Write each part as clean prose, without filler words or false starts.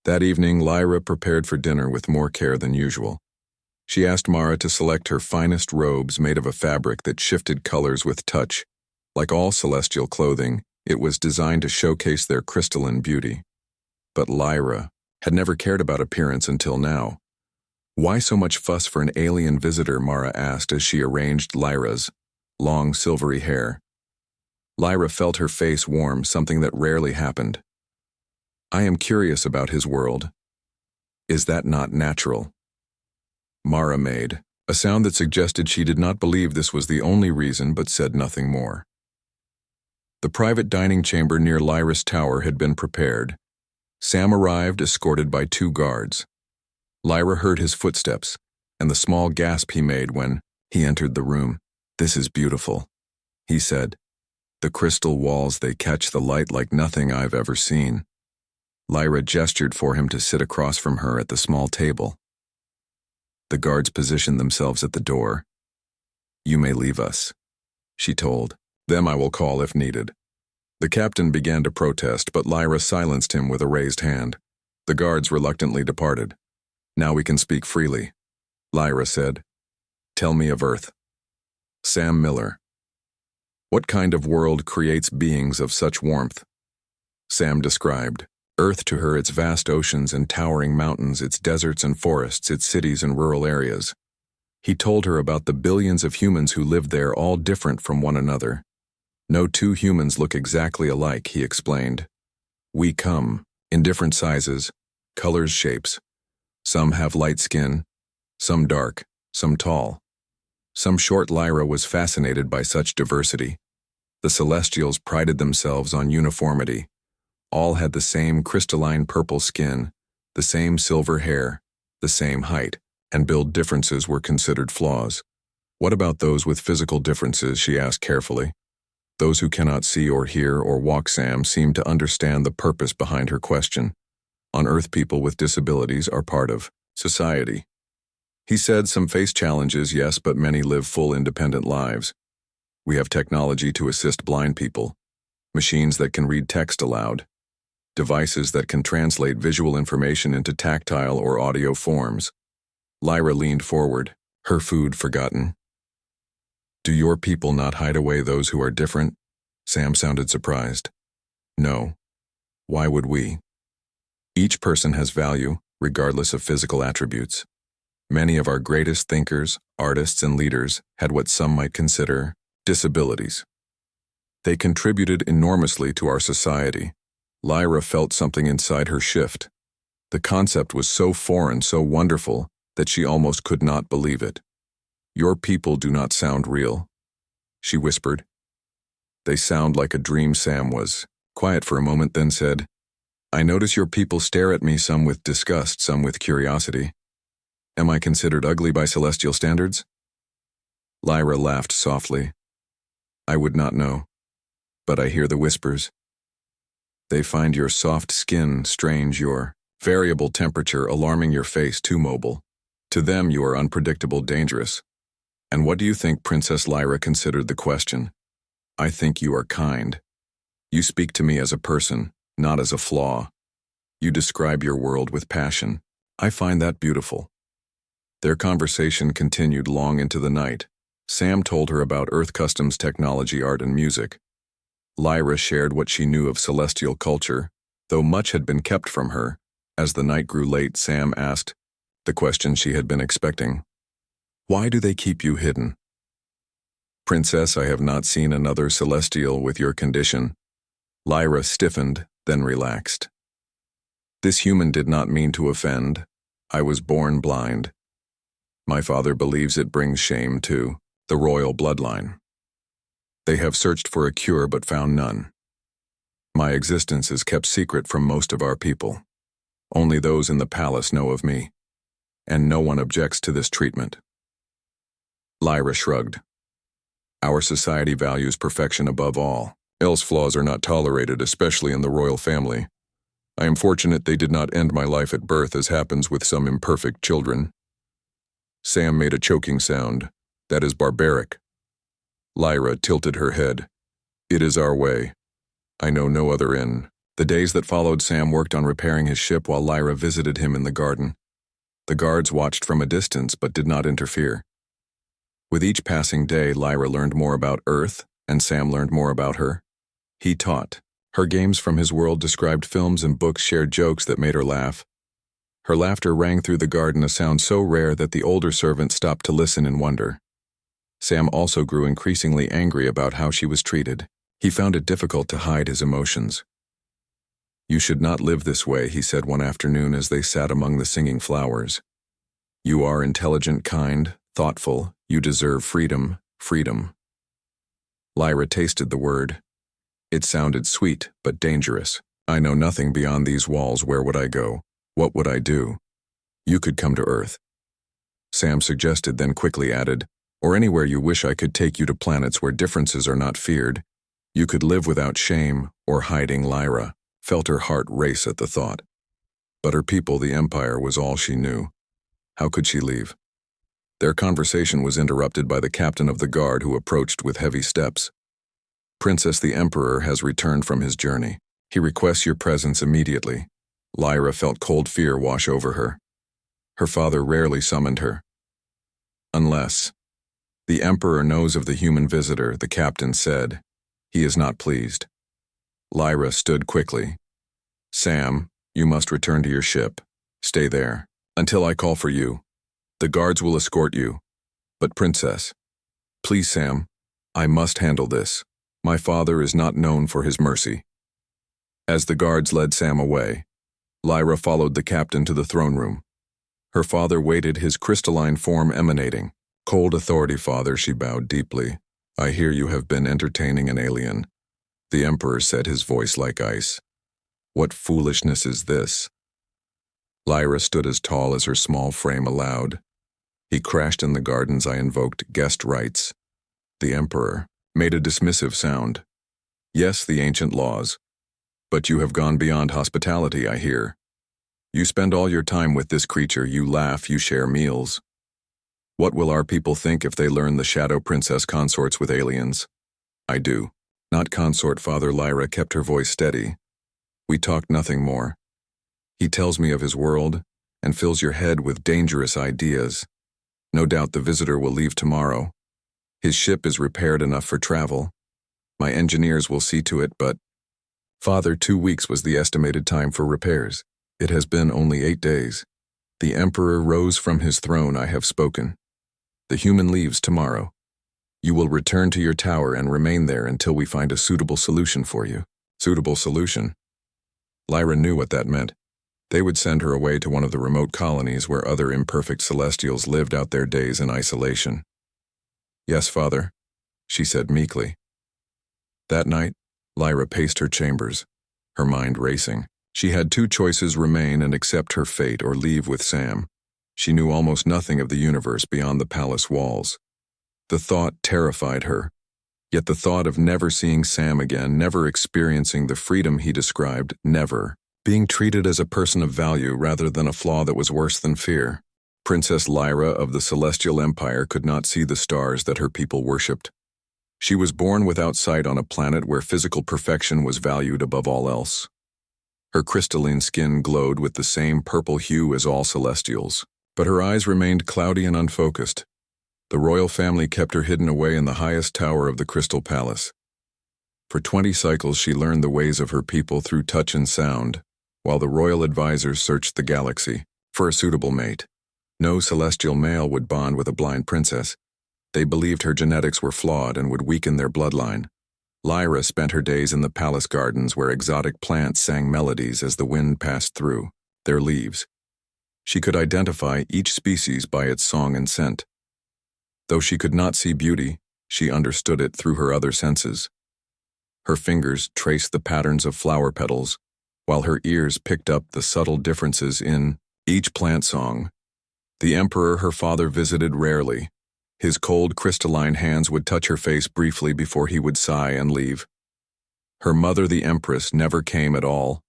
That evening, Lyra prepared for dinner with more care than usual. She asked Mara to select her finest robes made of a fabric that shifted colors with touch. Like all celestial clothing, it was designed to showcase their crystalline beauty. But Lyra had never cared about appearance until now. Why so much fuss for an alien visitor, Mara asked as she arranged Lyra's long silvery hair. Lyra felt her face warm, something that rarely happened. I am curious about his world. Is that not natural? Mara made a sound that suggested she did not believe this was the only reason, but said nothing more. The private dining chamber near Lyra's tower had been prepared. Sam arrived escorted by 2 guards. Lyra heard his footsteps, and the small gasp he made when he entered the room. "This is beautiful," he said. "The crystal walls, they catch the light like nothing I've ever seen." Lyra gestured for him to sit across from her at the small table. The guards positioned themselves at the door. "You may leave us," she told. "Them I will call if needed." The captain began to protest, but Lyra silenced him with a raised hand. The guards reluctantly departed. "Now we can speak freely," Lyra said. "Tell me of Earth." Sam Miller. "What kind of world creates beings of such warmth?" Sam described. Earth to her, its vast oceans and towering mountains, its deserts and forests, its cities and rural areas. He told her about the billions of humans who lived there, all different from one another. "No 2 humans look exactly alike," he explained. "We come in different sizes, colors, shapes. Some have light skin, some dark, some tall, some short." Lyra was fascinated by such diversity. The Celestials prided themselves on uniformity. All had the same crystalline purple skin, the same silver hair, the same height, and build differences were considered flaws. "What about those with physical differences?" she asked carefully. Those who cannot see or hear or walk. Sam seemed to understand the purpose behind her question. On Earth, people with disabilities are part of society. He said some face challenges, yes, but many live full independent lives. We have technology to assist blind people, machines that can read text aloud, devices that can translate visual information into tactile or audio forms. Lyra leaned forward, her food forgotten. "Do your people not hide away those who are different?" Sam sounded surprised. "No. Why would we? Each person has value, regardless of physical attributes. Many of our greatest thinkers, artists, and leaders had what some might consider disabilities. They contributed enormously to our society." Lyra felt something inside her shift. The concept was so foreign, so wonderful, that she almost could not believe it. "Your people do not sound real," she whispered. "They sound like a dream." Sam was quiet for a moment, then said, "I notice your people stare at me, some with disgust, some with curiosity. Am I considered ugly by celestial standards?" Lyra laughed softly. "I would not know, but I hear the whispers. They find your soft skin strange, your variable temperature alarming, your face too mobile. To them you are unpredictable, dangerous. And what do you think?" Princess Lyra considered the question. "I think you are kind. You speak to me as a person, not as a flaw. You describe your world with passion. I find that beautiful." Their conversation continued long into the night. Sam told her about Earth customs, technology, art, and music. Lyra shared what she knew of celestial culture, though much had been kept from her. As the night grew late, Sam asked the question she had been expecting. "Why do they keep you hidden?" "Princess, I have not seen another celestial with your condition." Lyra stiffened, then relaxed. "This human did not mean to offend. I was born blind. My father believes it brings shame to the royal bloodline. They have searched for a cure but found none. My existence is kept secret from most of our people. Only those in the palace know of me, and no one objects to this treatment." Lyra shrugged. "Our society values perfection above all, else flaws are not tolerated, especially in the royal family. I am fortunate they did not end my life at birth, as happens with some imperfect children." Sam made a choking sound. "That is barbaric." Lyra tilted her head. "It is our way. I know no other in The days that followed, Sam worked on repairing his ship while Lyra visited him in the garden. The guards watched from a distance but did not interfere. With each passing day, Lyra learned more about Earth, and Sam learned more about her. He taught. Her games from his world described films and books, shared jokes that made her laugh. Her laughter rang through the garden, a sound so rare that the older servant stopped to listen in wonder. Sam also grew increasingly angry about how she was treated. He found it difficult to hide his emotions. "You should not live this way," he said one afternoon as they sat among the singing flowers. "You are intelligent, kind, thoughtful. You deserve freedom, freedom." Lyra tasted the word. It sounded sweet, but dangerous. "I know nothing beyond these walls. Where would I go? What would I do? You could come to Earth," Sam suggested, then quickly added, "or anywhere you wish. I could take you to planets where differences are not feared. You could live without shame or hiding." Lyra felt her heart race at the thought. But her people, the Empire, was all she knew. How could she leave? Their conversation was interrupted by the captain of the guard, who approached with heavy steps. "Princess, the Emperor has returned from his journey. He requests your presence immediately." Lyra felt cold fear wash over her. Her father rarely summoned her. "Unless the Emperor knows of the human visitor," the captain said. "He is not pleased." Lyra stood quickly. "Sam, you must return to your ship. Stay there until I call for you. The guards will escort you. But Princess, please, Sam, I must handle this. My father is not known for his mercy." As the guards led Sam away, Lyra followed the captain to the throne room. Her father waited, his crystalline form emanating. "Cold authority, father," she bowed deeply. "I hear you have been entertaining an alien." The Emperor said, his voice like ice. "What foolishness is this?" Lyra stood as tall as her small frame allowed. "He crashed in the gardens. I invoked guest rights." The Emperor made a dismissive sound. "Yes, the ancient laws. But you have gone beyond hospitality, I hear. You spend all your time with this creature. You laugh, you share meals. What will our people think if they learn the Shadow Princess consorts with aliens?" "I do. Not consort, father." Lyra kept her voice steady. "We talked nothing more. He tells me of his world and fills your head with dangerous ideas. No doubt the visitor will leave tomorrow. His ship is repaired enough for travel. My engineers will see to it, but..." "Father, 2 weeks was the estimated time for repairs. It has been only 8 days. The Emperor rose from his throne. I have spoken. The human leaves tomorrow. You will return to your tower and remain there until we find a suitable solution for you." Suitable solution? Lyra knew what that meant. They would send her away to one of the remote colonies where other imperfect Celestials lived out their days in isolation. "Yes, father," she said meekly. That night, Lyra paced her chambers, her mind racing. She had 2 choices: remain and accept her fate, or leave with Sam. She knew almost nothing of the universe beyond the palace walls. The thought terrified her, yet the thought of never seeing Sam again, never experiencing the freedom he described, never being treated as a person of value rather than a flaw that was worse than fear. Princess Lyra of the Celestial Empire could not see the stars that her people worshipped. She was born without sight on a planet where physical perfection was valued above all else. Her crystalline skin glowed with the same purple hue as all Celestials, but her eyes remained cloudy and unfocused. The royal family kept her hidden away in the highest tower of the Crystal Palace. For 20 cycles she learned the ways of her people through touch and sound, while the royal advisors searched the galaxy for a suitable mate. No celestial male would bond with a blind princess. They believed her genetics were flawed and would weaken their bloodline. Lyra spent her days in the palace gardens where exotic plants sang melodies as the wind passed through their leaves. She could identify each species by its song and scent. Though she could not see beauty, she understood it through her other senses. Her fingers traced the patterns of flower petals, while her ears picked up the subtle differences in each plant song. The Emperor, her father, visited rarely. His cold, crystalline hands would touch her face briefly before he would sigh and leave. Her mother, the Empress, never came at all.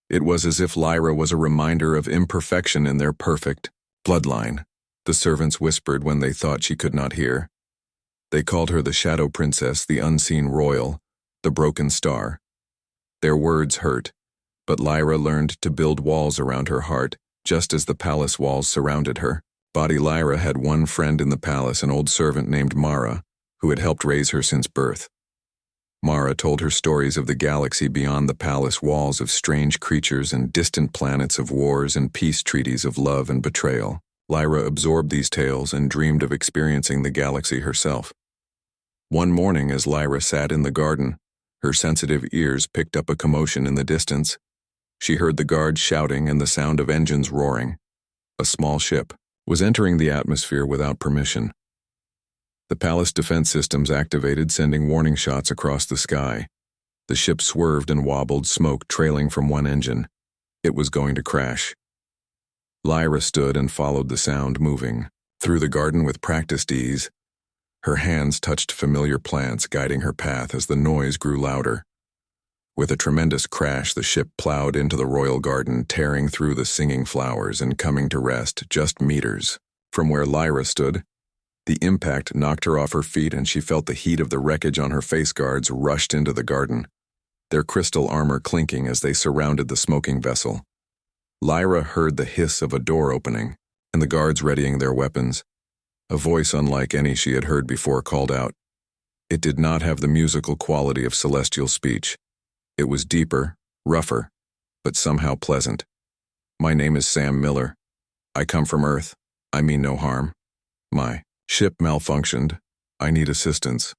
It was as if Lyra was a reminder of imperfection in their perfect bloodline. The servants whispered when they thought she could not hear. They called her the Shadow Princess, the Unseen Royal, the Broken Star. Their words hurt, But Lyra learned to build walls around her heart, just as the palace walls surrounded her. Body Lyra had one friend in the palace, an old servant named Mara, who had helped raise her since birth. Mara told her stories of the galaxy beyond the palace walls, of strange creatures and distant planets, of wars and peace treaties, of love and betrayal. Lyra absorbed these tales and dreamed of experiencing the galaxy herself. One morning, as Lyra sat in the garden, her sensitive ears picked up a commotion in the distance. She heard the guards shouting and the sound of engines roaring. A small ship was entering the atmosphere without permission. The palace defense systems activated, sending warning shots across the sky. The ship swerved and wobbled, smoke trailing from one engine. It was going to crash. Lyra stood and followed the sound, moving through the garden with practiced ease. Her hands touched familiar plants, guiding her path as the noise grew louder. With a tremendous crash, the ship plowed into the royal garden, tearing through the singing flowers and coming to rest just meters from where Lyra stood. The impact knocked her off her feet, and she felt the heat of the wreckage on her face. Guards rushed into the garden, their crystal armor clinking as they surrounded the smoking vessel. Lyra heard the hiss of a door opening, and the guards readying their weapons. A voice unlike any she had heard before called out. It did not have the musical quality of celestial speech. It was deeper, rougher, but somehow pleasant. My name is Sam Miller. I come from Earth. I mean no harm. My ship malfunctioned. I need assistance.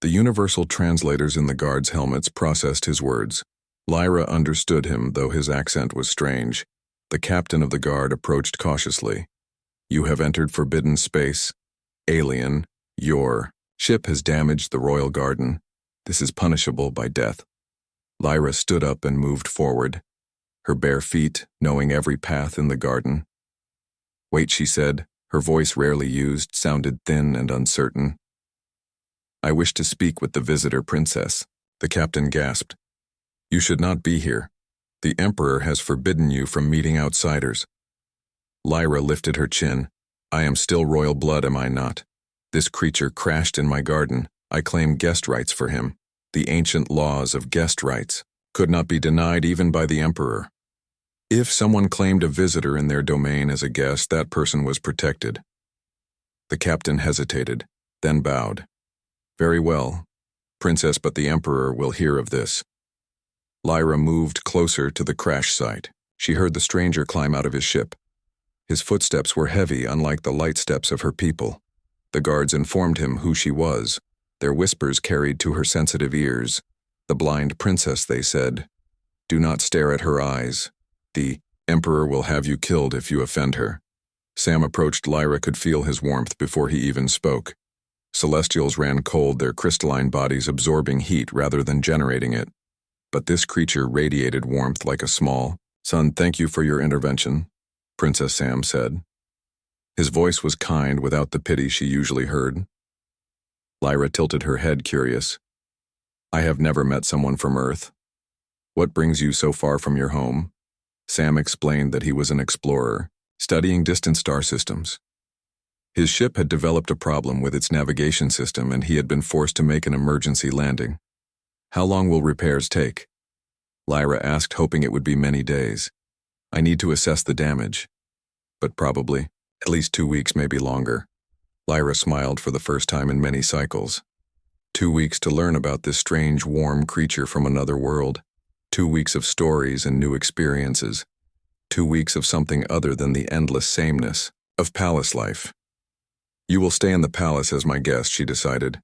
The universal translators in the guards' helmets processed his words. Lyra understood him, though his accent was strange. The captain of the guard approached cautiously. You have entered forbidden space. Alien, your ship has damaged the royal garden. This is punishable by death. Lyra stood up and moved forward, her bare feet knowing every path in the garden. Wait, she said. Her voice, rarely used, sounded thin and uncertain. I wish to speak with the visitor, princess. The captain gasped. You should not be here. The Emperor has forbidden you from meeting outsiders. Lyra lifted her chin. I am still royal blood, am I not? This creature crashed in my garden. I claim guest rights for him. The ancient laws of guest rights could not be denied even by the Emperor. If someone claimed a visitor in their domain as a guest, that person was protected. The captain hesitated, then bowed. Very well, princess, but the Emperor will hear of this. Lyra moved closer to the crash site. She heard the stranger climb out of his ship. His footsteps were heavy, unlike the light steps of her people. The guards informed him who she was. Their whispers carried to her sensitive ears. The blind princess, they said. Do not stare at her eyes. The Emperor will have you killed if you offend her. Sam approached. Lyra could feel his warmth before he even spoke. Celestials ran cold, their crystalline bodies absorbing heat rather than generating it. But this creature radiated warmth like a small sun. Thank you for your intervention, Princess Sam said. His voice was kind without the pity she usually heard. Lyra tilted her head, curious. I have never met someone from Earth. What brings you so far from your home? Sam explained that he was an explorer, studying distant star systems. His ship had developed a problem with its navigation system, and he had been forced to make an emergency landing. How long will repairs take? Lyra asked, hoping it would be many days. I need to assess the damage. But probably, at least 2 weeks, maybe longer. Lyra smiled for the first time in many cycles. 2 weeks to learn about this strange, warm creature from another world. 2 weeks of stories and new experiences. 2 weeks of something other than the endless sameness of palace life. You will stay in the palace as my guest, she decided.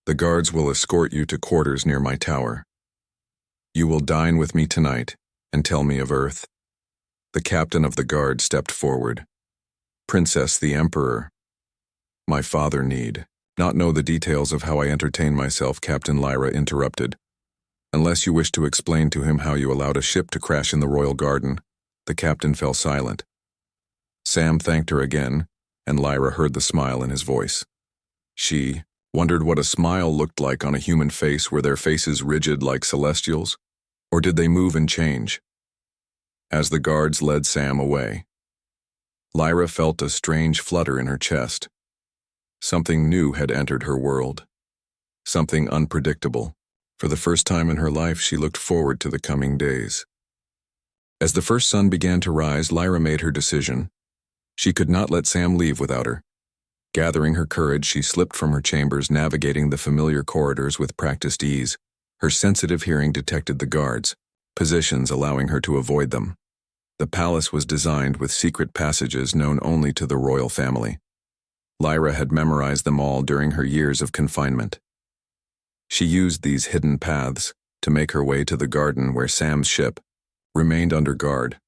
The guards will escort you to quarters near my tower. You will dine with me tonight and tell me of Earth. The captain of the guard stepped forward. Princess, the Emperor. My father need not know the details of how I entertain myself, Captain Lyra interrupted. Unless you wish to explain to him how you allowed a ship to crash in the royal garden. The captain fell silent. Sam thanked her again, and Lyra heard the smile in his voice. She wondered what a smile looked like on a human face. Were their faces rigid like celestials, or did they move and change? As the guards led Sam away, Lyra felt a strange flutter in her chest. Something new had entered her world. Something unpredictable, For the first time in her life, she looked forward to the coming days. As the first sun began to rise, Lyra made her decision. She could not let Sam leave without her. Gathering her courage, she slipped from her chambers, navigating the familiar corridors with practiced ease. Her sensitive hearing detected the guards, positions allowing her to avoid them. The palace was designed with secret passages known only to the royal family. Lyra had memorized them all during her years of confinement. She used these hidden paths to make her way to the garden where Sam's ship remained under guard.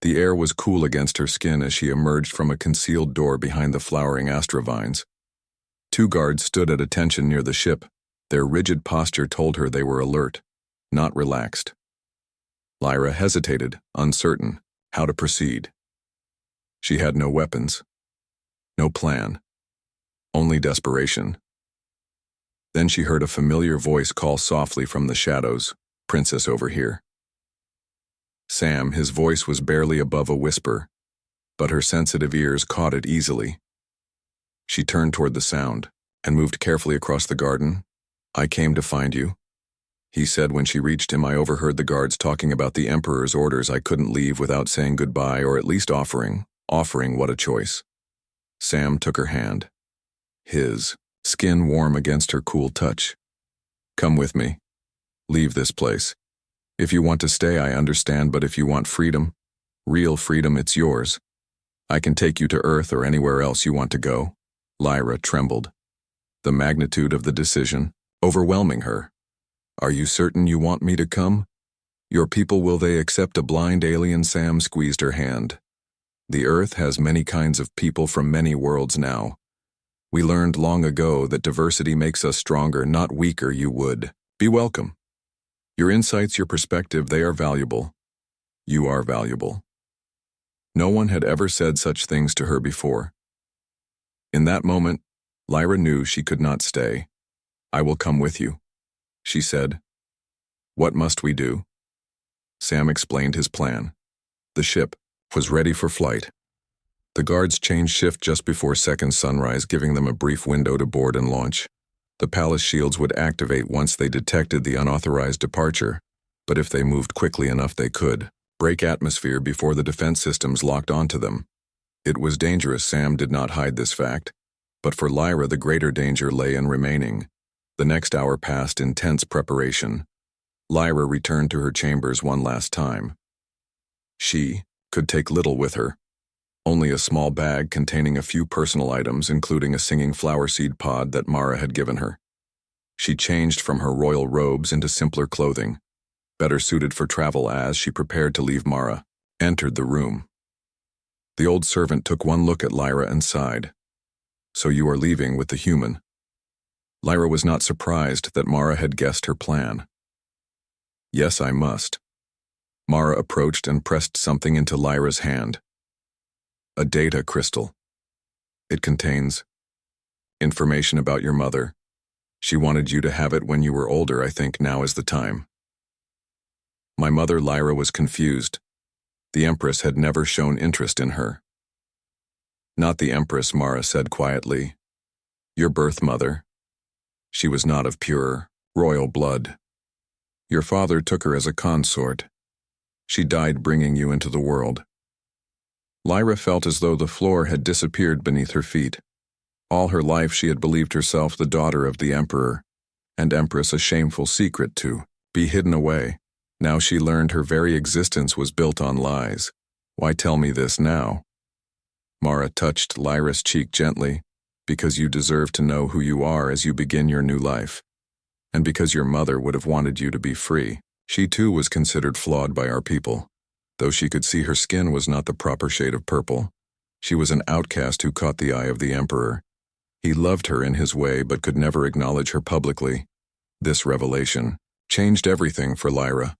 The air was cool against her skin as she emerged from a concealed door behind the flowering astravines. 2 guards stood at attention near the ship. Their rigid posture told her they were alert, not relaxed. Lyra hesitated, uncertain how to proceed. She had no weapons, no plan, only desperation. Then she heard a familiar voice call softly from the shadows, "Princess, over here." Sam, his voice was barely above a whisper, but her sensitive ears caught it easily. She turned toward the sound and moved carefully across the garden. "I came to find you," he said when she reached him. "I overheard the guards talking about the Emperor's orders. I couldn't leave without saying goodbye, or at least offering what a choice." Sam took her hand, his skin warm against her cool touch. "Come with me. Leave this place. If you want to stay, I understand, but if you want freedom, real freedom, it's yours. I can take you to Earth or anywhere else you want to go." Lyra trembled, the magnitude of the decision overwhelming her. "Are you certain you want me to come? Your people, will they accept a blind alien?" Sam squeezed her hand. "The Earth has many kinds of people from many worlds now. We learned long ago that diversity makes us stronger, not weaker. You would be welcome. Your insights, your perspective, they are valuable. You are valuable." No one had ever said such things to her before. In that moment, Lyra knew she could not stay. "I will come with you," she said. "What must we do?" Sam explained his plan. The ship was ready for flight. The guards changed shift just before second sunrise, giving them a brief window to board and launch. The palace shields would activate once they detected the unauthorized departure, but if they moved quickly enough, they could break atmosphere before the defense systems locked onto them. It was dangerous. Sam did not hide this fact, but for Lyra, the greater danger lay in remaining. The next hour passed in tense preparation. Lyra returned to her chambers one last time. She could take little with her. Only a small bag containing a few personal items, including a singing flower seed pod that Mara had given her. She changed from her royal robes into simpler clothing, better suited for travel. As she prepared to leave, Mara entered the room. The old servant took one look at Lyra and sighed. "So you are leaving with the human?" Lyra was not surprised that Mara had guessed her plan. "Yes, I must." Mara approached and pressed something into Lyra's hand. "A data crystal. It contains information about your mother. She wanted you to have it when you were older. I think now is the time." "My mother?" Lyra was confused. The Empress had never shown interest in her. "Not the Empress," Mara said quietly. "Your birth mother. She was not of pure, royal blood. Your father took her as a consort. She died bringing you into the world." Lyra felt as though the floor had disappeared beneath her feet. All her life she had believed herself the daughter of the Emperor, and Empress, a shameful secret to be hidden away. Now she learned her very existence was built on lies. "Why tell me this now?" Mara touched Lyra's cheek gently. "Because you deserve to know who you are as you begin your new life. And because your mother would have wanted you to be free. She too was considered flawed by our people. Though she could see her skin was not the proper shade of purple. She was an outcast who caught the eye of the Emperor. He loved her in his way but could never acknowledge her publicly. This revelation changed everything for Lyra.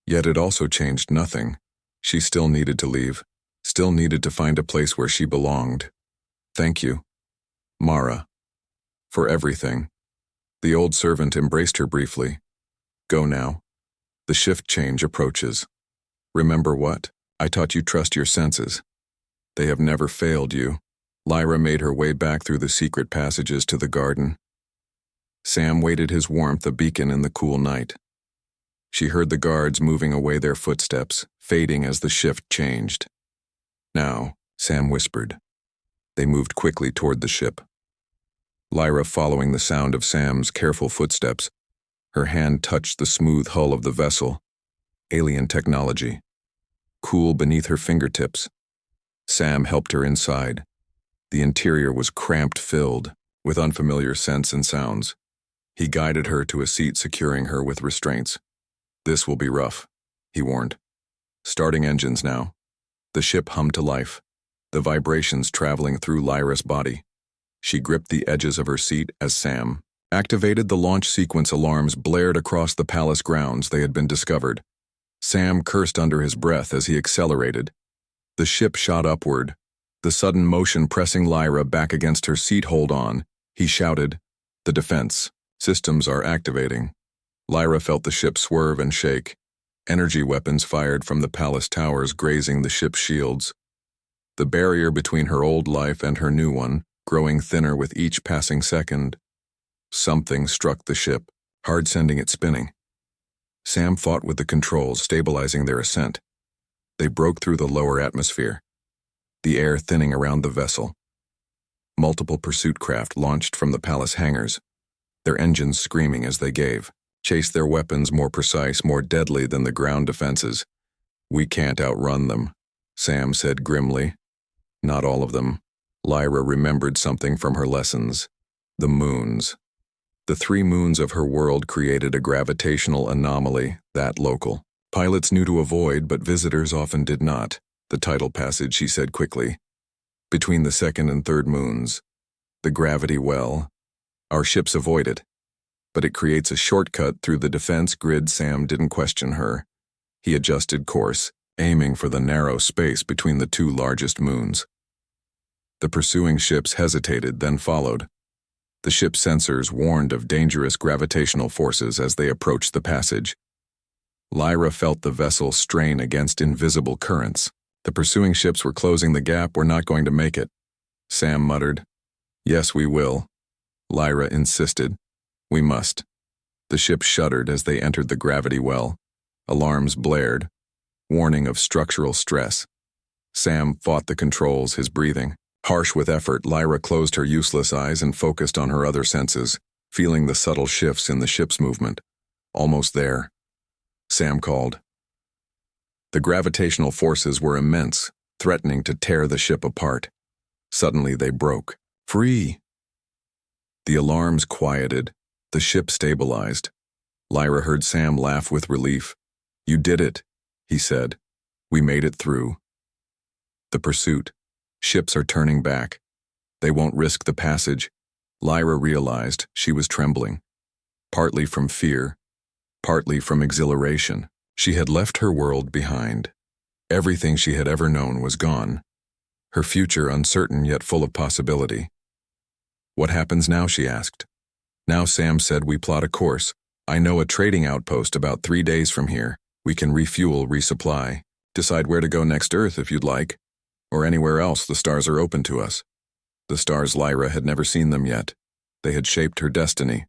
Yet it also changed nothing. She still needed to leave, still needed to find a place where she belonged. "Thank you, Mara, for everything." The old servant embraced her briefly. "Go now. The shift change approaches. Remember what I taught you: trust your senses. They have never failed you." Lyra made her way back through the secret passages to the garden. Sam waited his warmth a beacon in the cool night. She heard the guards moving away, their footsteps, fading as the shift changed. Now, Sam whispered. They moved quickly toward the ship. Lyra following the sound of Sam's careful footsteps. Her hand touched the smooth hull of the vessel. Alien technology. Cool beneath her fingertips. Sam helped her inside. The interior was cramped, filled with unfamiliar scents and sounds. He guided her to a seat, securing her with restraints. This will be rough, he warned. Starting engines now. The ship hummed to life, the vibrations traveling through Lyra's body. She gripped the edges of her seat as Sam activated the launch sequence. Alarms blared across the palace grounds. They had been discovered. Sam cursed under his breath as he accelerated. The ship shot upward, the sudden motion pressing Lyra back against her seat. Hold on, he shouted. The defense systems are activating. Lyra felt the ship swerve and shake. Energy weapons fired from the palace towers, grazing the ship's shields. The barrier between her old life and her new one, growing thinner with each passing second. Something struck the ship, hard sending it spinning. Sam fought with the controls, stabilizing their ascent. They broke through the lower atmosphere, the air thinning around the vessel. Multiple pursuit craft launched from the palace hangars, their engines screaming as they gave. Chased, their weapons more precise, more deadly than the ground defenses. We can't outrun them, Sam said grimly. Not all of them. Lyra remembered something from her lessons. The moons. The 3 moons of her world created a gravitational anomaly, that local. Pilots knew to avoid, but visitors often did not. The tidal passage, she said quickly. Between the 2nd and 3rd moons. The gravity well. Our ships avoid it. But it creates a shortcut through the defense grid. Sam didn't question her. He adjusted course, aiming for the narrow space between the 2 largest moons. The pursuing ships hesitated, then followed. The ship's sensors warned of dangerous gravitational forces as they approached the passage. Lyra felt the vessel strain against invisible currents. The pursuing ships were closing the gap. We're not going to make it, Sam muttered. Yes, we will, Lyra insisted. We must. The ship shuddered as they entered the gravity well. Alarms blared, warning of structural stress. Sam fought the controls, his breathing harsh with effort. Lyra closed her useless eyes and focused on her other senses, feeling the subtle shifts in the ship's movement. Almost there, Sam called. The gravitational forces were immense, threatening to tear the ship apart. Suddenly they broke. Free! The alarms quieted. The ship stabilized. Lyra heard Sam laugh with relief. You did it, he said. We made it through. The pursuit. Ships are turning back. They won't risk the passage. Lyra realized she was trembling. Partly from fear, partly from exhilaration. She had left her world behind. Everything she had ever known was gone. Her future uncertain yet full of possibility. What happens now, she asked. Now, Sam said, we plot a course. I know a trading outpost about 3 days from here. We can refuel, resupply. Decide where to go next. Earth, if you'd like. Or anywhere else. The stars are open to us. The stars. Lyra had never seen them yet. They had shaped her destiny.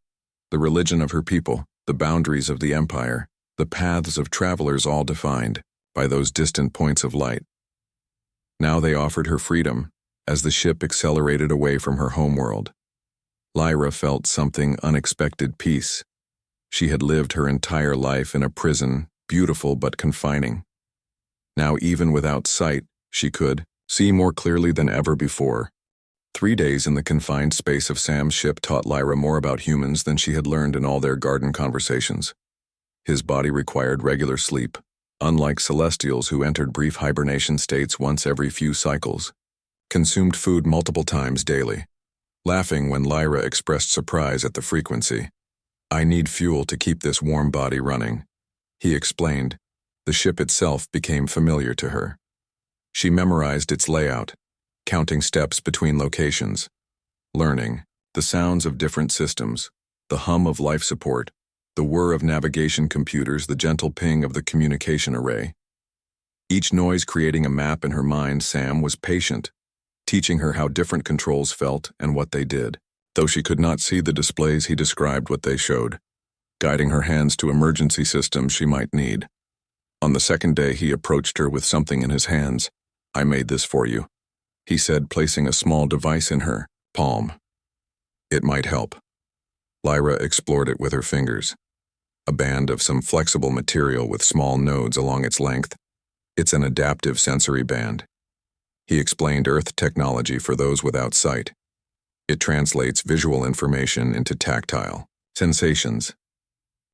The religion of her people, the boundaries of the empire, the paths of travelers, all defined by those distant points of light. Now they offered her freedom as the ship accelerated away from her homeworld. Lyra felt something unexpected: peace. She had lived her entire life in a prison, beautiful but confining. Now, even without sight, she could see more clearly than ever before. 3 days in the confined space of Sam's ship taught Lyra more about humans than she had learned in all their garden conversations. His body required regular sleep, unlike celestials who entered brief hibernation states once every few cycles. Consumed food multiple times daily, laughing when Lyra expressed surprise at the frequency. I need fuel to keep this warm body running, he explained. The ship itself became familiar to her. She memorized its layout, counting steps between locations, learning the sounds of different systems, the hum of life support, the whir of navigation computers, the gentle ping of the communication array. Each noise creating a map in her mind. Sam was patient, teaching her how different controls felt and what they did. Though she could not see the displays, he described what they showed, guiding her hands to emergency systems she might need. On the second day, he approached her with something in his hands. "I made this for you," he said, placing a small device in her palm. "It might help." Lyra explored it with her fingers. A band of some flexible material with small nodes along its length. "It's an adaptive sensory band." He explained Earth technology for those without sight. It translates visual information into tactile sensations.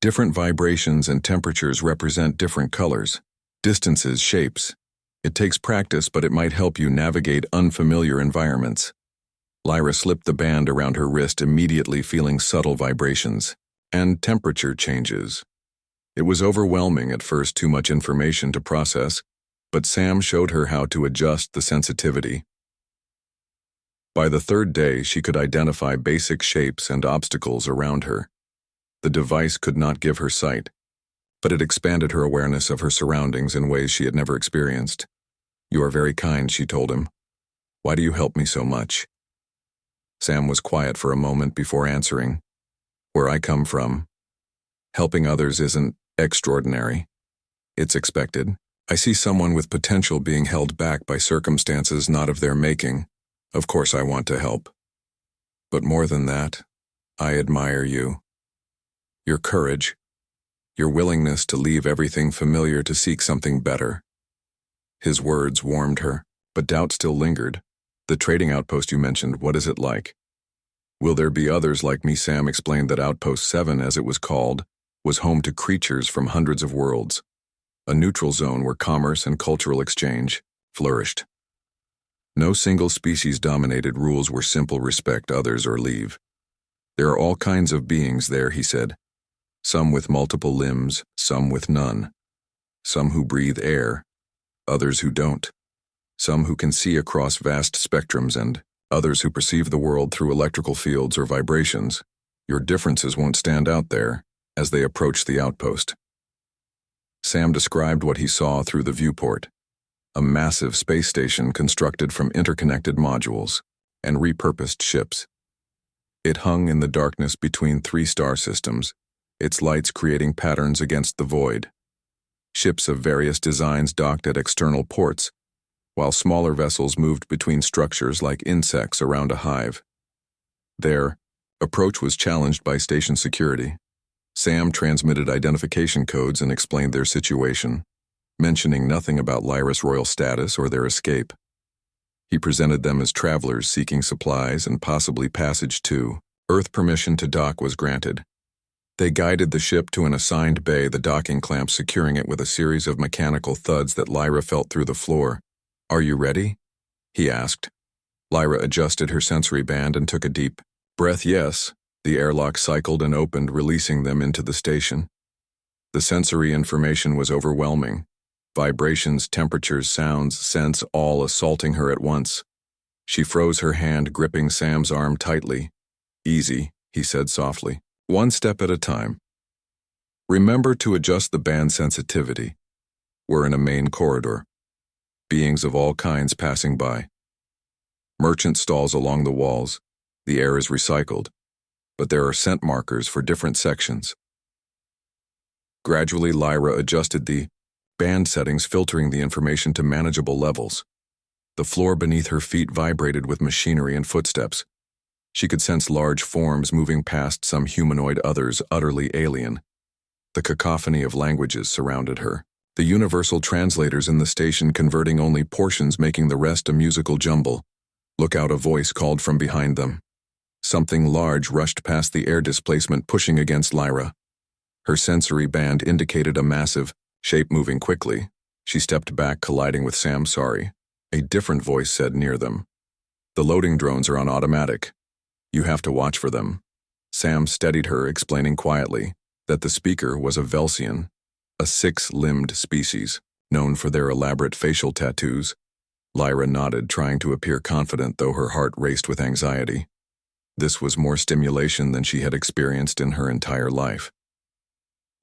Different vibrations and temperatures represent different colors, distances, shapes. It takes practice, but it might help you navigate unfamiliar environments. Lyra slipped the band around her wrist, immediately feeling subtle vibrations and temperature changes. It was overwhelming at first, too much information to process, but Sam showed her how to adjust the sensitivity. By the third day, she could identify basic shapes and obstacles around her. The device could not give her sight, but it expanded her awareness of her surroundings in ways she had never experienced. "You are very kind," she told him. "Why do you help me so much?" Sam was quiet for a moment before answering. "Where I come from, helping others isn't extraordinary. It's expected. I see someone with potential being held back by circumstances not of their making. Of course I want to help. But more than that, I admire you. Your courage, your willingness to leave everything familiar to seek something better." His words warmed her, but doubt still lingered. "The trading outpost you mentioned, what is it like?" "Will there be others like me?" Sam explained that Outpost 7, as it was called, was home to creatures from hundreds of worlds, a neutral zone where commerce and cultural exchange flourished. No single species dominated. Rules were simple: respect others or leave. "There are all kinds of beings there," he said. "Some with multiple limbs, some with none. Some who breathe air, others who don't. Some who can see across vast spectrums, and others who perceive the world through electrical fields or vibrations. Your differences won't stand out there." As they approached the outpost, Sam described what he saw through the viewport: a massive space station constructed from interconnected modules and repurposed ships. It hung in the darkness between 3 star systems, its lights creating patterns against the void. Ships of various designs docked at external ports, while smaller vessels moved between structures like insects around a hive. Their approach was challenged by station security. Sam transmitted identification codes and explained their situation, mentioning nothing about Lyra's royal status or their escape. He presented them as travelers seeking supplies and possibly passage to Earth. Permission to dock was granted. They guided the ship to an assigned bay, the docking clamp securing it with a series of mechanical thuds that Lyra felt through the floor. "Are you ready?" he asked. Lyra adjusted her sensory band and took a deep breath. "Yes." The airlock cycled and opened, releasing them into the station. The sensory information was overwhelming. Vibrations, temperatures, sounds, scents, all assaulting her at once. She froze, her hand gripping Sam's arm tightly. "Easy," he said softly. "One step at a time. Remember to adjust the band sensitivity." We're in a main corridor. Beings of all kinds passing by. Merchant stalls along the walls. The air is recycled, but there are scent markers for different sections. Gradually, Lyra adjusted the band settings, filtering the information to manageable levels. The floor beneath her feet vibrated with machinery and footsteps. She could sense large forms moving past, some humanoid, others utterly alien. The cacophony of languages surrounded her. The universal translators in the station converting only portions, making the rest a musical jumble. "Look out," a voice called from behind them. Something large rushed past the air displacement, pushing against Lyra. Her sensory band indicated a massive shape moving quickly. She stepped back, colliding with Sam. "Sorry," a different voice said near them. "The loading drones are on automatic. You have to watch for them." Sam steadied her, explaining quietly that the speaker was a Velsian, a 6-limbed species, known for their elaborate facial tattoos. Lyra nodded, trying to appear confident, though her heart raced with anxiety. This was more stimulation than she had experienced in her entire life.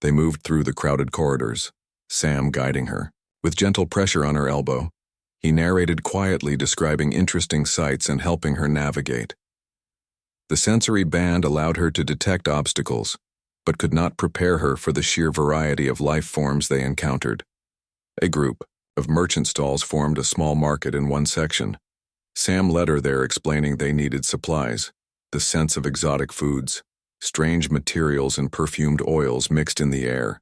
They moved through the crowded corridors, Sam guiding her. With gentle pressure on her elbow, he narrated quietly, describing interesting sights and helping her navigate. The sensory band allowed her to detect obstacles, but could not prepare her for the sheer variety of life forms they encountered. A group of merchant stalls formed a small market in one section. Sam led her there, explaining they needed supplies. The scents of exotic foods, strange materials and perfumed oils mixed in the air.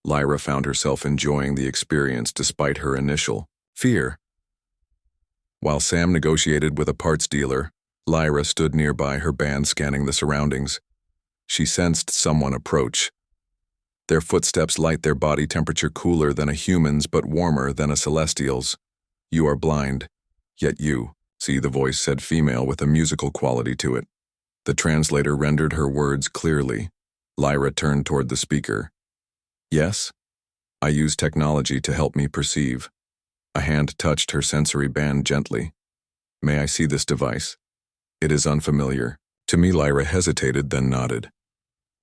Lyra found herself enjoying the experience despite her initial fear. While Sam negotiated with a parts dealer, Lyra stood nearby, her band scanning the surroundings. She sensed someone approach. Their footsteps light, their body temperature cooler than a human's but warmer than a celestial's. "You are blind, yet you see," the voice said, female with a musical quality to it. The translator rendered her words clearly. Lyra turned toward the speaker. "Yes? I use technology to help me perceive." A hand touched her sensory band gently. "May I see this device? It is unfamiliar." To me, Lyra hesitated, then nodded.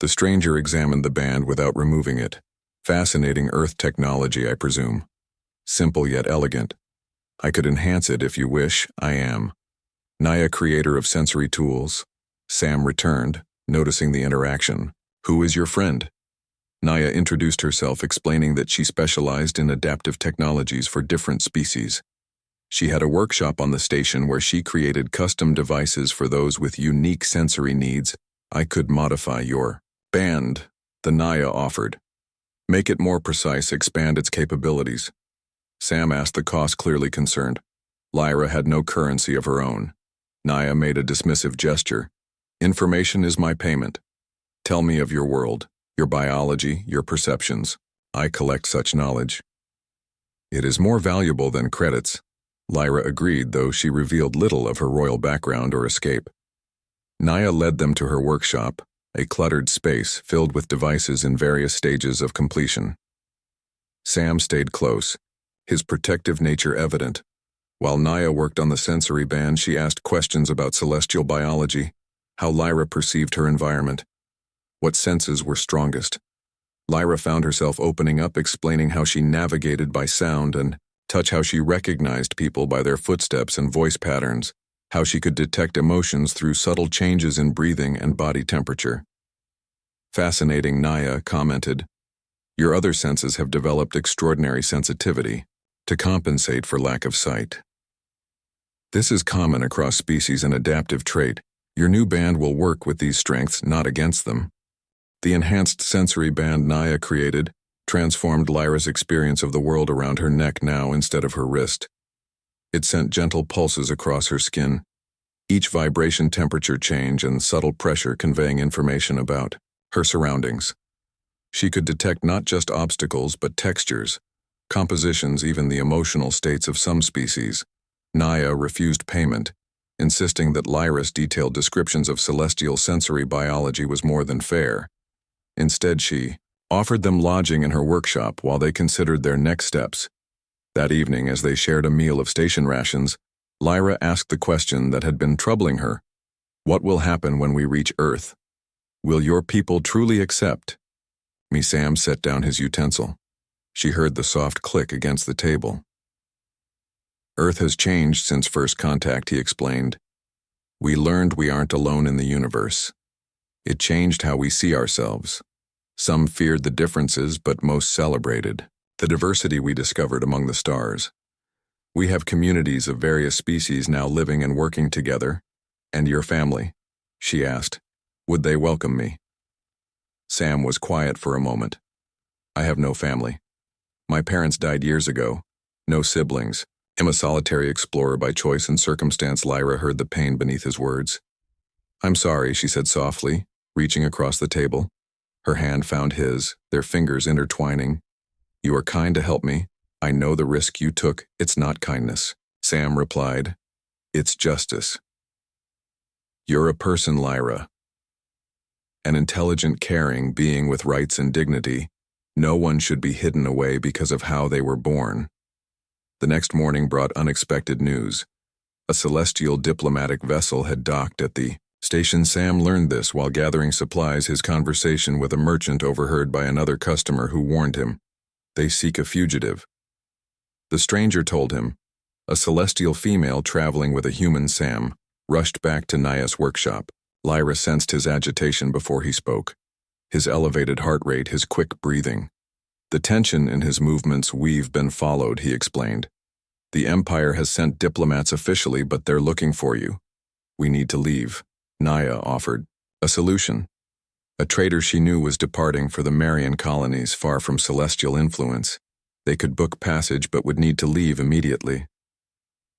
The stranger examined the band without removing it. "Fascinating Earth technology, I presume. Simple yet elegant. I could enhance it if you wish. I am Naya, creator of sensory tools." Sam returned, noticing the interaction. "Who is your friend?" Naya introduced herself, explaining that she specialized in adaptive technologies for different species. She had a workshop on the station where she created custom devices for those with unique sensory needs. "I could modify your band," the Naya offered. "Make it more precise, expand its capabilities." Sam asked the cost, clearly concerned. Lyra had no currency of her own. Naya made a dismissive gesture. "Information is my payment. Tell me of your world, your biology, your perceptions. I collect such knowledge." "It is more valuable than credits," Lyra agreed, though she revealed little of her royal background or escape. Naya led them to her workshop, a cluttered space filled with devices in various stages of completion. Sam stayed close, his protective nature evident. While Naya worked on the sensory band, she asked questions about celestial biology, how Lyra perceived her environment, what senses were strongest. Lyra found herself opening up, explaining how she navigated by sound and touch, how she recognized people by their footsteps and voice patterns, how she could detect emotions through subtle changes in breathing and body temperature. "Fascinating," Naya commented. "Your other senses have developed extraordinary sensitivity to compensate for lack of sight. This is common across species, an adaptive trait. Your new band will work with these strengths, not against them." The enhanced sensory band Naya created transformed Lyra's experience of the world around her neck now instead of her wrist. It sent gentle pulses across her skin, each vibration temperature change and subtle pressure conveying information about her surroundings. She could detect not just obstacles but textures, compositions, even the emotional states of some species. Naya refused payment, insisting that Lyra's detailed descriptions of celestial sensory biology was more than fair. Instead, she offered them lodging in her workshop while they considered their next steps. That evening, as they shared a meal of station rations, Lyra asked the question that had been troubling her. "What will happen when we reach Earth? Will your people truly accept?" Sam set down his utensil. She heard the soft click against the table. "Earth has changed since first contact," he explained. "We learned we aren't alone in the universe. It changed how we see ourselves. Some feared the differences, but most celebrated the diversity we discovered among the stars. We have communities of various species now living and working together. And your family?" she asked. "Would they welcome me?" Sam was quiet for a moment. "I have no family. My parents died years ago. No siblings. I'm a solitary explorer by choice and circumstance." Lyra heard the pain beneath his words. "I'm sorry," she said softly, reaching across the table. Her hand found his, their fingers intertwining. "You are kind to help me. I know the risk you took. It's not kindness." Sam replied. "It's justice. You're a person, Lyra. An intelligent, caring being with rights and dignity. No one should be hidden away because of how they were born." The next morning brought unexpected news. A celestial diplomatic vessel had docked at the station. Sam learned this while gathering supplies, his conversation with a merchant overheard by another customer who warned him. "They seek a fugitive." The stranger told him. A celestial female traveling with a human. Sam rushed back to Naya's workshop. Lyra sensed his agitation before he spoke. His elevated heart rate, his quick breathing. The tension in his movements. "We've been followed," he explained. "The Empire has sent diplomats officially, but they're looking for you. We need to leave." Naya offered a solution. A trader she knew was departing for the Marian colonies far from celestial influence. They could book passage but would need to leave immediately.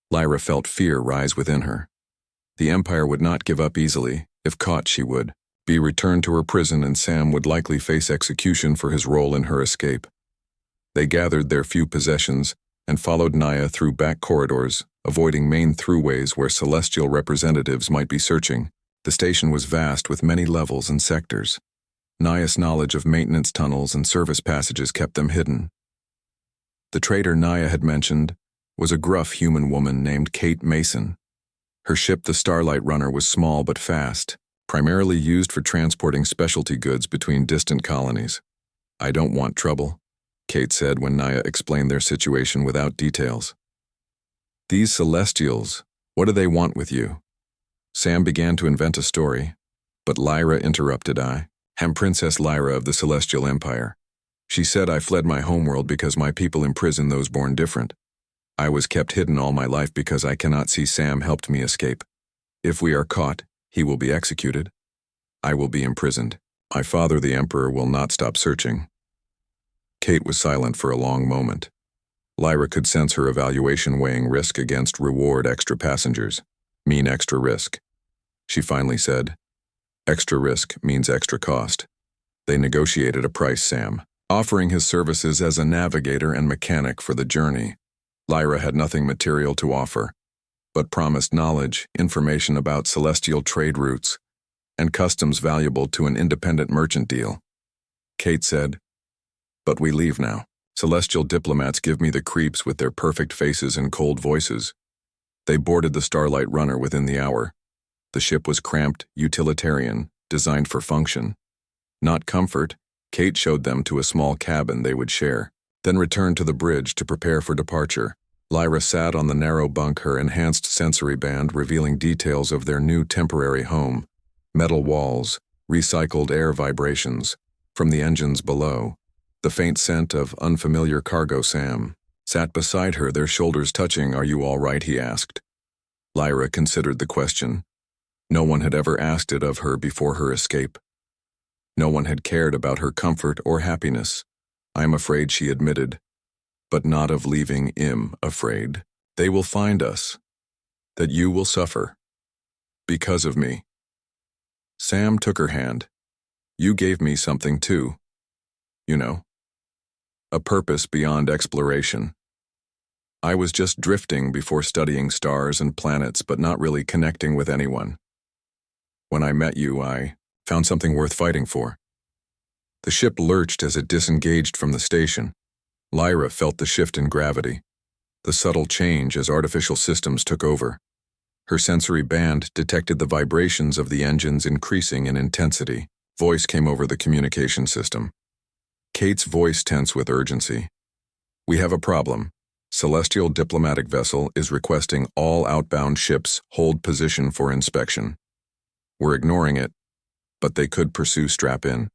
Lyra felt fear rise within her. The Empire would not give up easily. If caught, she would be returned to her prison, and Sam would likely face execution for his role in her escape. They gathered their few possessions and followed Naya through back corridors, avoiding main throughways where celestial representatives might be searching. The station was vast with many levels and sectors. Naya's knowledge of maintenance tunnels and service passages kept them hidden. The trader Naya had mentioned was a gruff human woman named Kate Mason. Her ship, the Starlight Runner, was small but fast, primarily used for transporting specialty goods between distant colonies. "I don't want trouble," Kate said when Naya explained their situation without details. "These Celestials, what do they want with you?" Sam began to invent a story, but Lyra interrupted. "I am Princess Lyra of the Celestial Empire. She said I fled my homeworld because my people imprison those born different. I was kept hidden all my life because I cannot see Sam helped me escape. If we are caught, he will be executed. I will be imprisoned. My father, the Emperor, will not stop searching." Kate was silent for a long moment. Lyra could sense her evaluation weighing risk against reward. "Extra passengers mean extra risk." She finally said, "Extra risk means extra cost." They negotiated a price, Sam offering his services as a navigator and mechanic for the journey. Lyra had nothing material to offer, but promised knowledge, information about celestial trade routes, and customs valuable to an independent merchant deal. Kate said, "But we leave now. Celestial diplomats give me the creeps with their perfect faces and cold voices." They boarded the Starlight Runner within the hour. The ship was cramped, utilitarian, designed for function. Not comfort, Kate showed them to a small cabin they would share, then returned to the bridge to prepare for departure. Lyra sat on the narrow bunk, her enhanced sensory band revealing details of their new temporary home. Metal walls, recycled air vibrations from the engines below, the faint scent of unfamiliar cargo. Sam sat beside her, their shoulders touching. "Are you all right?" he asked. Lyra considered the question. No one had ever asked it of her before her escape. No one had cared about her comfort or happiness. "I am afraid," she admitted, "but not of leaving. Afraid they will find us, that you will suffer because of me." Sam took her hand. "You gave me something too. You know, a purpose beyond exploration. I was just drifting before studying stars and planets, but not really connecting with anyone. When I met you, I found something worth fighting for." The ship lurched as it disengaged from the station. Lyra felt the shift in gravity, the subtle change as artificial systems took over. Her sensory band detected the vibrations of the engines increasing in intensity. Voice came over the communication system. Kate's voice tense with urgency. "We have a problem. Celestial diplomatic vessel is requesting all outbound ships hold position for inspection. We're ignoring it, but they could pursue. Strap in.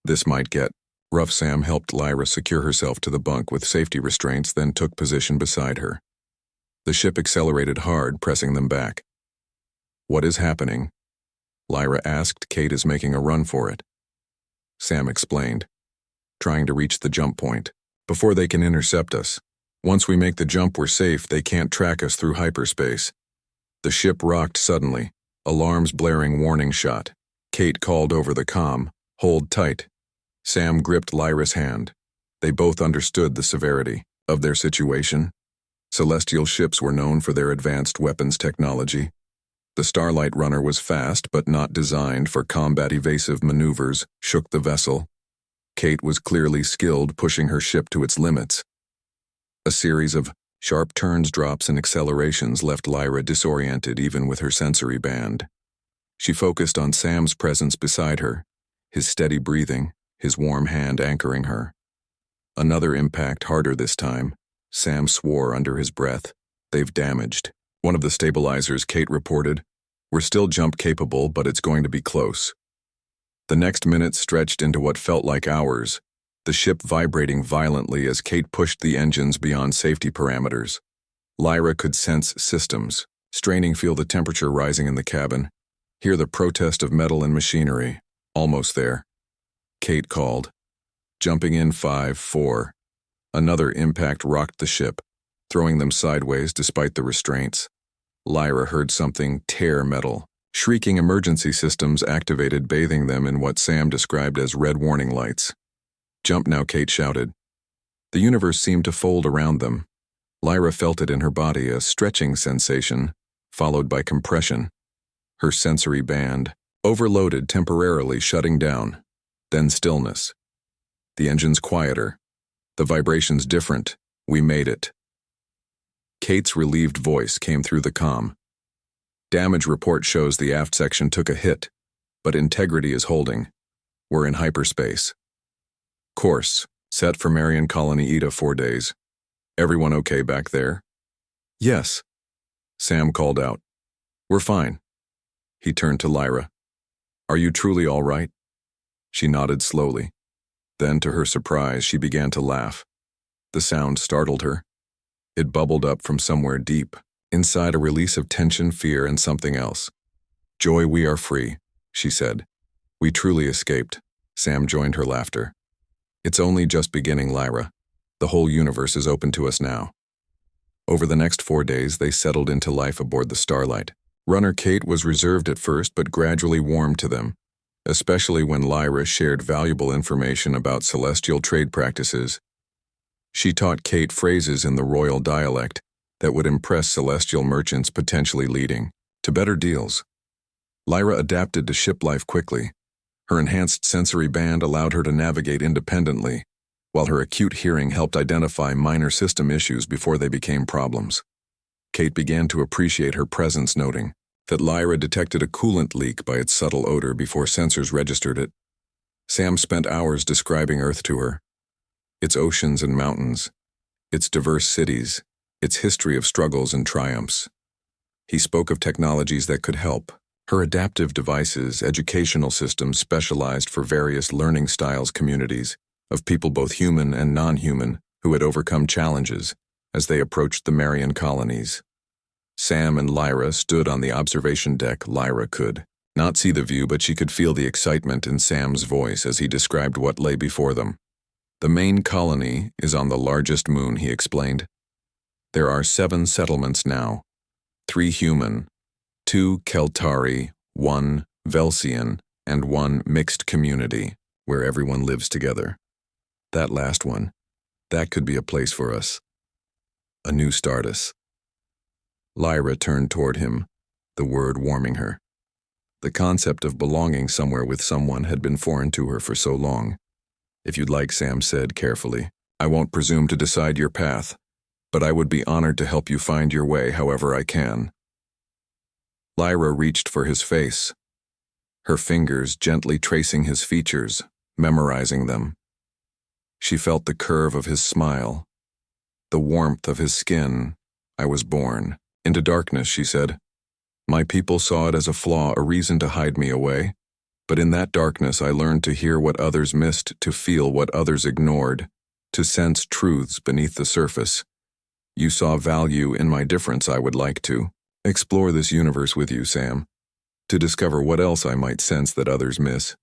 This might get rough." Sam helped Lyra secure herself to the bunk with safety restraints, then took position beside her. The ship accelerated hard, pressing them back. "What is happening?" Lyra asked. "Kate is making a run for it." Sam explained, "Trying to reach the jump point before they can intercept us. Once we make the jump, we're safe. They can't track us through hyperspace." The ship rocked suddenly, alarms blaring warning shot. Kate called over the comm, "Hold tight." Sam gripped Lyra's hand. They both understood the severity of their situation. Celestial ships were known for their advanced weapons technology. The Starlight Runner was fast but not designed for combat. Evasive maneuvers shook the vessel. Kate was clearly skilled, pushing her ship to its limits. A series of sharp turns, drops, and accelerations left Lyra disoriented even with her sensory band. She focused on Sam's presence beside her, his steady breathing, his warm hand anchoring her. Another impact, harder this time. Sam swore under his breath. "They've damaged one of the stabilizers," Kate reported. We're still jump capable, but it's going to be close. The next minute stretched into what felt like hours, the ship vibrating violently as Kate pushed the engines beyond safety parameters. Lyra could sense systems, straining feel the temperature rising in the cabin, hear the protest of metal and machinery. Almost there. Kate called. Jumping in 5, 4. Another impact rocked the ship, throwing them sideways despite the restraints. Lyra heard something tear metal. Shrieking emergency systems activated, bathing them in what Sam described as red warning lights. Jump now, Kate shouted. The universe seemed to fold around them. Lyra felt it in her body, a stretching sensation, followed by compression. Her sensory band, overloaded, temporarily shutting down. Then stillness. The engines quieter. The vibrations different. We made it. Kate's relieved voice came through the comm. Damage report shows the aft section took a hit, but integrity is holding. We're in hyperspace. Course, set for Marion Colony Eta 4 days. Everyone okay back there? Yes. Sam called out. We're fine. He turned to Lyra. Are you truly all right? She nodded slowly. Then, to her surprise, she began to laugh. The sound startled her. It bubbled up from somewhere deep, inside, a release of tension, fear, and something else. Joy, we are free, she said. We truly escaped. Sam joined her laughter. It's only just beginning, Lyra. The whole universe is open to us now. Over the next 4 days, they settled into life aboard the Starlight. Runner Kate was reserved at first, but gradually warmed to them, especially when Lyra shared valuable information about celestial trade practices. She taught Kate phrases in the royal dialect that would impress celestial merchants, potentially leading to better deals. Lyra adapted to ship life quickly. Her enhanced sensory band allowed her to navigate independently, while her acute hearing helped identify minor system issues before they became problems. Kate began to appreciate her presence, noting that Lyra detected a coolant leak by its subtle odor before sensors registered it. Sam spent hours describing Earth to her. Its oceans and mountains, its diverse cities, its history of struggles and triumphs. He spoke of technologies that could help. Her adaptive devices, educational systems specialized for various learning styles, communities of people both human and non-human who had overcome challenges as they approached the Marion colonies. Sam and Lyra stood on the observation deck. Lyra could not see the view, but she could feel the excitement in Sam's voice as he described what lay before them. The main colony is on the largest moon, he explained. There are 7 settlements now, 3 human, 2 Keltari, 1 Velsian, and 1 mixed community, where everyone lives together. That last one, that could be a place for us. A new Stardust. Lyra turned toward him, the word warming her. The concept of belonging somewhere with someone had been foreign to her for so long. If you'd like, Sam said carefully, I won't presume to decide your path, but I would be honored to help you find your way however I can. Lyra reached for his face, her fingers gently tracing his features, memorizing them. She felt the curve of his smile, the warmth of his skin. I was born into darkness, she said. My people saw it as a flaw, a reason to hide me away. But in that darkness I learned to hear what others missed, to feel what others ignored, to sense truths beneath the surface. You saw value in my difference. I would like to explore this universe with you, Sam, to discover what else I might sense that others miss.